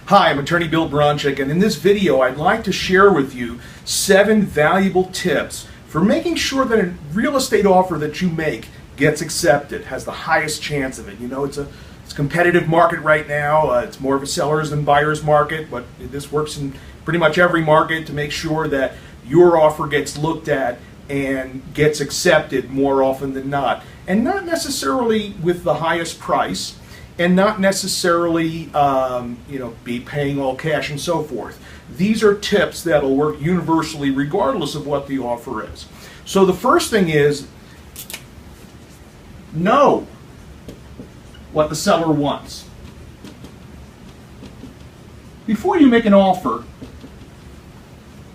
Hi, I'm attorney Bill Bronchick, and in this video I'd like to share with you 7 valuable tips for making sure that a real estate offer that you make gets accepted, has the highest chance of it. You know, it's a competitive market right now. It's more of a seller's than buyer's market, but this works in pretty much every market to make sure that your offer gets looked at and gets accepted more often than not. And not necessarily with the highest price, and not necessarily be paying all cash and so forth. These are tips that'll work universally regardless of what the offer is. So the first thing is, know what the seller wants. Before you make an offer,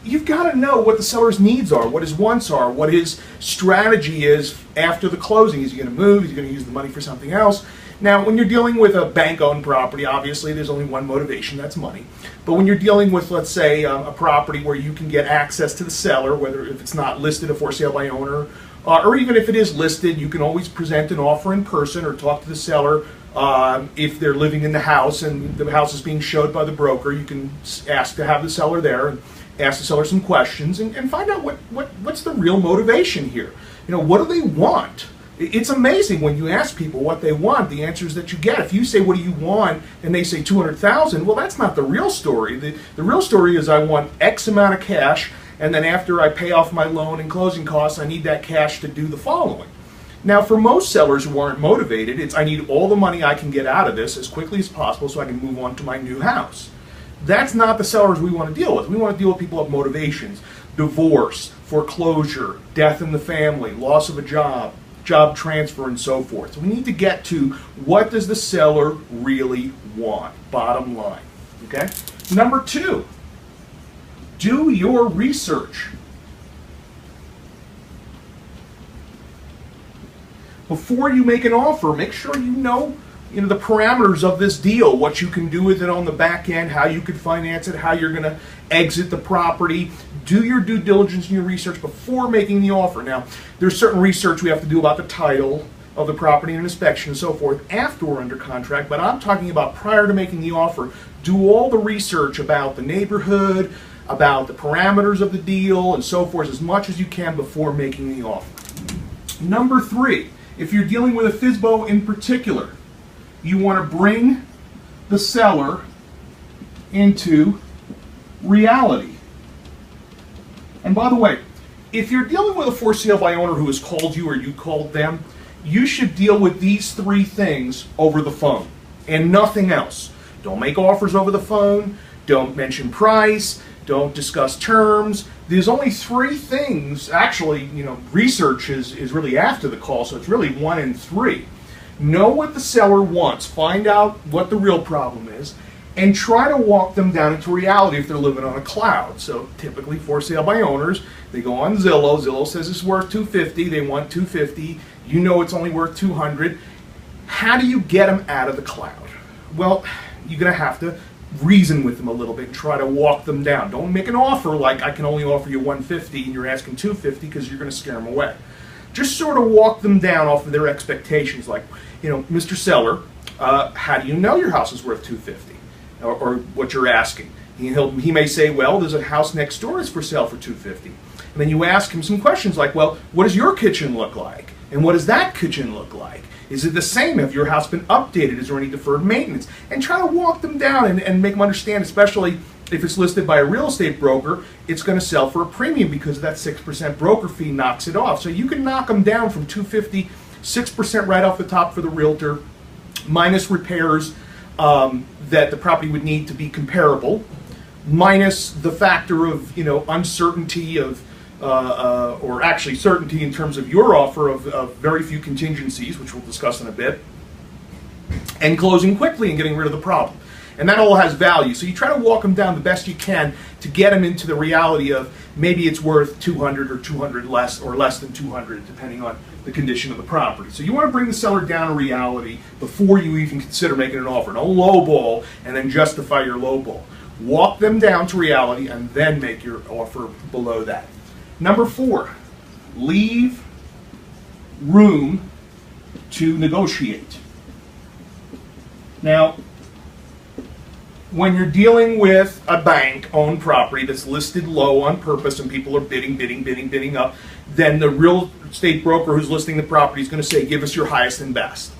you've got to know what the seller's needs are, what his wants are, what his strategy is after the closing. Is he going to move? Is he going to use the money for something else? Now, when you're dealing with a bank-owned property, obviously there's only one motivation, that's money. But when you're dealing with, let's say, a property where you can get access to the seller, whether if it's not listed, a for sale by owner, or even if it is listed, you can always present an offer in person or talk to the seller. If they're living in the house and the house is being showed by the broker, you can ask to have the seller there and ask the seller some questions and find out what's the real motivation here. You know, what do they want? It's amazing when you ask people what they want, the answers that you get. If you say, what do you want, and they say $200,000, well, that's not the real story. The real story is I want X amount of cash, and then after I pay off my loan and closing costs, I need that cash to do the following. Now, for most sellers who aren't motivated, it's I need all the money I can get out of this as quickly as possible so I can move on to my new house. That's not the sellers we want to deal with. We want to deal with people who have motivations: divorce, foreclosure, death in the family, loss of a job transfer, and so forth. So we need to get to what does the seller really want, bottom line. Okay? Number 2, do your research. Before you make an offer, make sure you know the parameters of this deal, what you can do with it on the back end, how you could finance it, how you're going to exit the property. Do your due diligence and your research before making the offer. Now, there's certain research we have to do about the title of the property and inspection and so forth after we're under contract, but I'm talking about prior to making the offer. Do all the research about the neighborhood, about the parameters of the deal, and so forth as much as you can before making the offer. Number 3, if you're dealing with a FSBO in particular, you want to bring the seller into reality. And by the way, if you're dealing with a for sale by owner who has called you or you called them, you should deal with these 3 things over the phone and nothing else. Don't make offers over the phone. Don't mention price. Don't discuss terms. There's only 3 things. Actually, research is really after the call, so it's really 1 and 3. Know what the seller wants. Find out what the real problem is, and try to walk them down into reality if they're living on a cloud. So typically for sale by owners, they go on Zillow. Zillow says it's worth $250. They want $250. You know it's only worth $200. How do you get them out of the cloud? Well, you're going to have to reason with them a little bit and try to walk them down. Don't make an offer like I can only offer you $150 and you're asking $250 because you're going to scare them away. Just sort of walk them down off of their expectations, like, Mr. Seller, how do you know your house is worth $250? Or what you're asking. He may say, well, there's a house next door that's for sale for $250. And then you ask him some questions like, well, what does your kitchen look like? And what does that kitchen look like? Is it the same? Have your house been updated? Is there any deferred maintenance? And try to walk them down and make them understand, especially if it's listed by a real estate broker, it's going to sell for a premium because that 6% broker fee knocks it off. So you can knock them down from $250, 6% right off the top for the realtor, minus repairs that the property would need to be comparable, minus the factor of uncertainty of or actually certainty in terms of your offer of very few contingencies, which we'll discuss in a bit, and closing quickly and getting rid of the problem. And that all has value. So you try to walk them down the best you can to get them into the reality of maybe it's worth $200 or $200 less or less than $200, depending on the condition of the property. So you want to bring the seller down to reality before you even consider making an offer. Don't lowball and then justify your lowball. Walk them down to reality and then make your offer below that. Number 4, leave room to negotiate. Now, when you're dealing with a bank-owned property that's listed low on purpose and people are bidding up, then the real estate broker who's listing the property is going to say, give us your highest and best.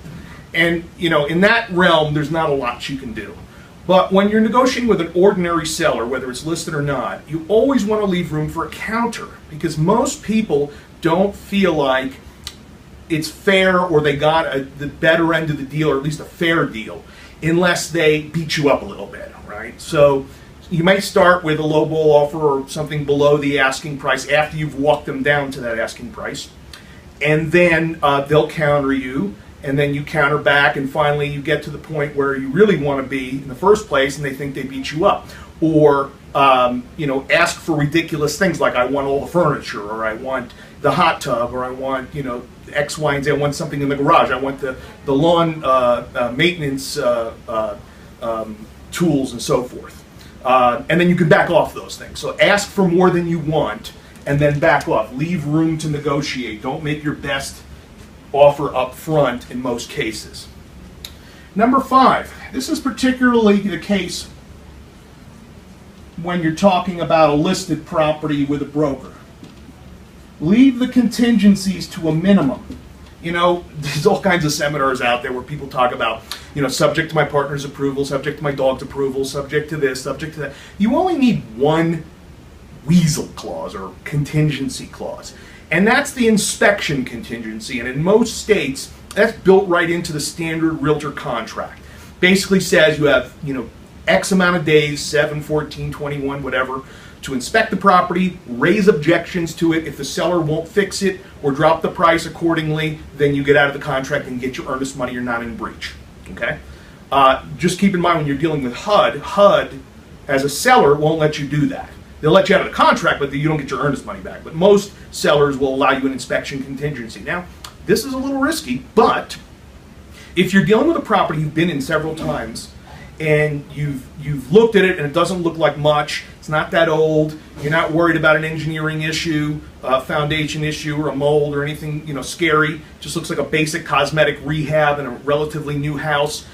And, in that realm, there's not a lot you can do. But when you're negotiating with an ordinary seller, whether it's listed or not, you always want to leave room for a counter, because most people don't feel like it's fair or they got the better end of the deal, or at least a fair deal, unless they beat you up a little bit, right? So you might start with a lowball offer or something below the asking price after you've walked them down to that asking price. And then they'll counter you, and then you counter back, and finally you get to the point where you really want to be in the first place and they think they beat you up. Or, ask for ridiculous things like, I want all the furniture, or I want the hot tub, or I want, X, Y, and Z. I want something in the garage. I want the lawn maintenance tools and so forth. And then you can back off those things. So ask for more than you want and then back off. Leave room to negotiate. Don't make your best offer up front in most cases. Number 5, this is particularly the case when you're talking about a listed property with a broker. Leave the contingencies to a minimum. There's all kinds of seminars out there where people talk about, subject to my partner's approval, subject to my dog's approval, subject to this, subject to that. You only need one weasel clause or contingency clause, and that's the inspection contingency. And in most states, that's built right into the standard realtor contract. Basically says you have, X amount of days, 7, 14, 21, whatever, to inspect the property, raise objections to it. If the seller won't fix it or drop the price accordingly, then you get out of the contract and get your earnest money. You're not in breach. Okay? Just keep in mind when you're dealing with HUD, as a seller, won't let you do that. They'll let you out of the contract, but you don't get your earnest money back. But most sellers will allow you an inspection contingency. Now, this is a little risky, but if you're dealing with a property you've been in several times, and you've looked at it and it doesn't look like much, it's not that old, you're not worried about an engineering issue, a foundation issue, or a mold or anything scary, just looks like a basic cosmetic rehab in a relatively new house,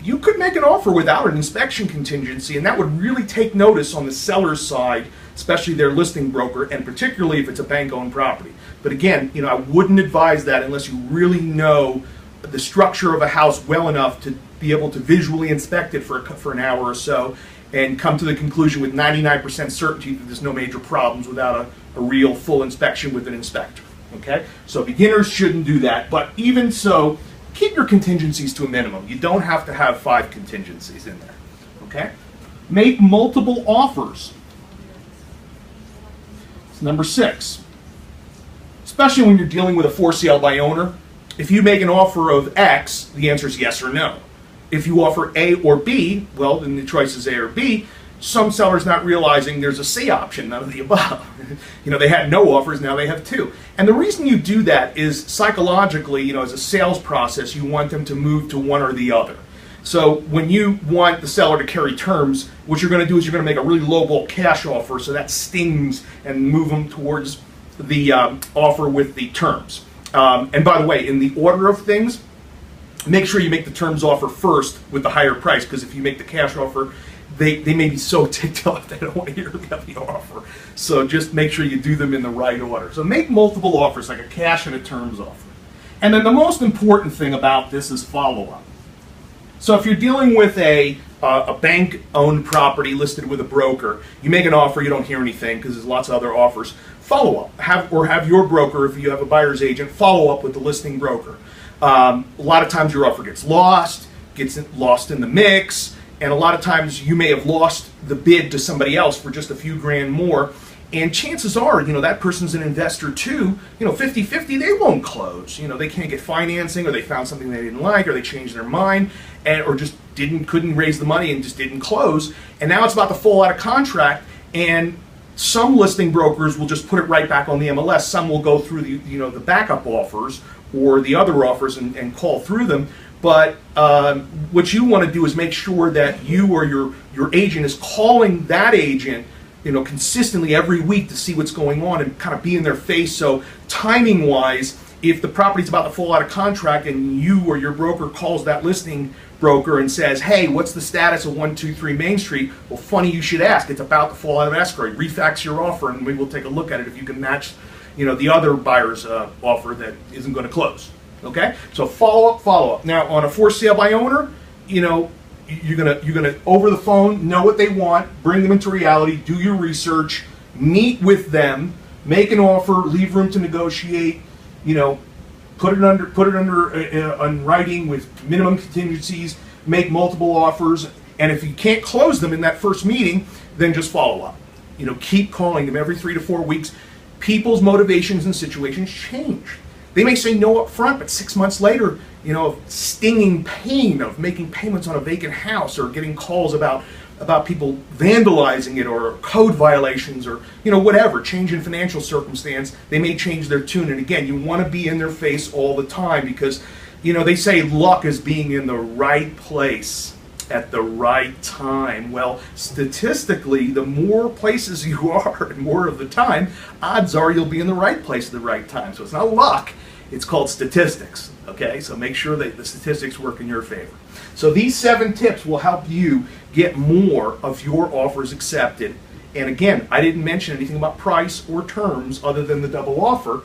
you could make an offer without an inspection contingency, and that would really take notice on the seller's side, especially their listing broker, and particularly if it's a bank-owned property. But again, I wouldn't advise that unless you really know the structure of a house well enough to be able to visually inspect it for an hour or so and come to the conclusion with 99% certainty that there's no major problems without a real full inspection with an inspector. Okay? So beginners shouldn't do that, but even so, keep your contingencies to a minimum. You don't have to have 5 contingencies in there. Okay? Make multiple offers. It's number 6. Especially when you're dealing with a for sale by owner. If you make an offer of X, the answer is yes or no. If you offer A or B, well, then the choice is A or B. Some sellers not realizing there's a C option, none of the above. They had no offers, now they have 2. And the reason you do that is psychologically, as a sales process, you want them to move to one or the other. So when you want the seller to carry terms, what you're going to do is you're going to make a really lowball cash offer, so that stings, and move them towards the offer with the terms. And by the way, in the order of things, make sure you make the terms offer first with the higher price, because if you make the cash offer, they may be so ticked off they don't want to hear about the offer. So just make sure you do them in the right order. So make multiple offers, like a cash and a terms offer. And then the most important thing about this is follow-up. So if you're dealing with a bank-owned property listed with a broker, you make an offer, you don't hear anything because there's lots of other offers. Follow up, have your broker, if you have a buyer's agent, follow up with the listing broker. A lot of times your offer gets lost in the mix, and a lot of times you may have lost the bid to somebody else for just a few grand more, and chances are, that person's an investor too, 50-50, they won't close. They can't get financing, or they found something they didn't like, or they changed their mind, or just couldn't raise the money and just didn't close, and now it's about to fall out of contract, and some listing brokers will just put it right back on the MLS. Some will go through the backup offers or the other offers and call through them. But what you want to do is make sure that you or your agent is calling that agent, consistently every week to see what's going on and kind of be in their face. So timing-wise, if the property's about to fall out of contract and you or your broker calls that listing broker and says, hey, what's the status of 123 Main Street? Well, funny you should ask. It's about to fall out of escrow. Refax your offer and we will take a look at it if you can match, the other buyer's offer that isn't going to close. Okay? So follow up. Now, on a for sale by owner, you're gonna over the phone know what they want, bring them into reality, do your research, meet with them, make an offer, leave room to negotiate. Put it under in writing with minimum contingencies. Make multiple offers, and if you can't close them in that first meeting, then just follow up. Keep calling them every 3 to 4 weeks. People's motivations and situations change. They may say no up front, but 6 months later, stinging pain of making payments on a vacant house or getting calls about people vandalizing it or code violations or whatever, change in financial circumstance, they may change their tune. And again, you want to be in their face all the time because they say luck is being in the right place at the right time. Well, statistically, the more places you are and more of the time, odds are you'll be in the right place at the right time. So it's not luck, it's called statistics. Okay, so make sure that the statistics work in your favor. So these 7 tips will help you get more of your offers accepted. And again, I didn't mention anything about price or terms other than the double offer.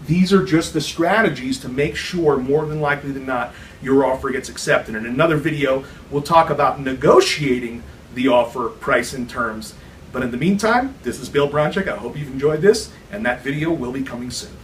These are just the strategies to make sure, more than likely than not, your offer gets accepted. In another video, we'll talk about negotiating the offer, price, and terms. But in the meantime, this is Bill Bronchick. I hope you've enjoyed this, and that video will be coming soon.